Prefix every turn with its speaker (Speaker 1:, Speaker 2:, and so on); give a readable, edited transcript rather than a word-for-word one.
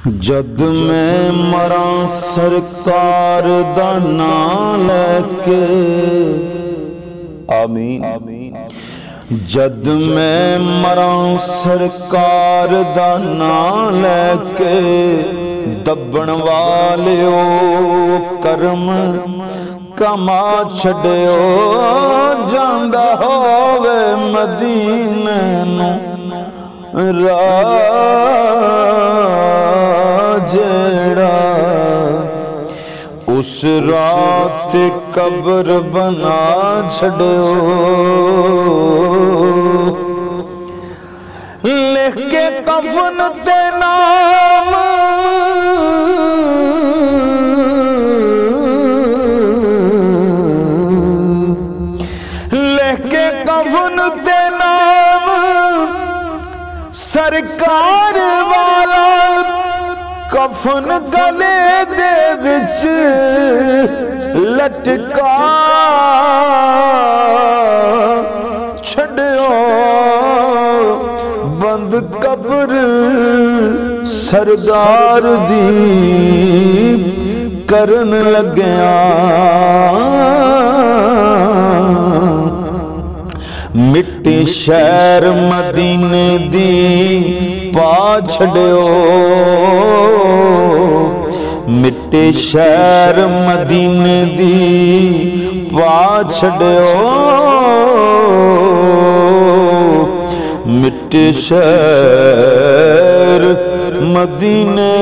Speaker 1: جد میں مراں سرکار دا نام لے کے آمین جد میں مراں سرکار دا نام لے کے دبن والیو کرم کما چھڑیو جاندہ ہووے مدینے نو جیڑا اس رات قبر بنا چھڑیو لکھ کے کفن تے نام لکھ کے کفن تے نام سرکار والا کفن گلے دے وچ لٹکا چھڑیو بند قبر سردار دی کرن لگیا مٹی شہر مدینے دی پا چھڑیو مٹی شہر مدینے دی پا چھڑیو مٹی شہر مدینے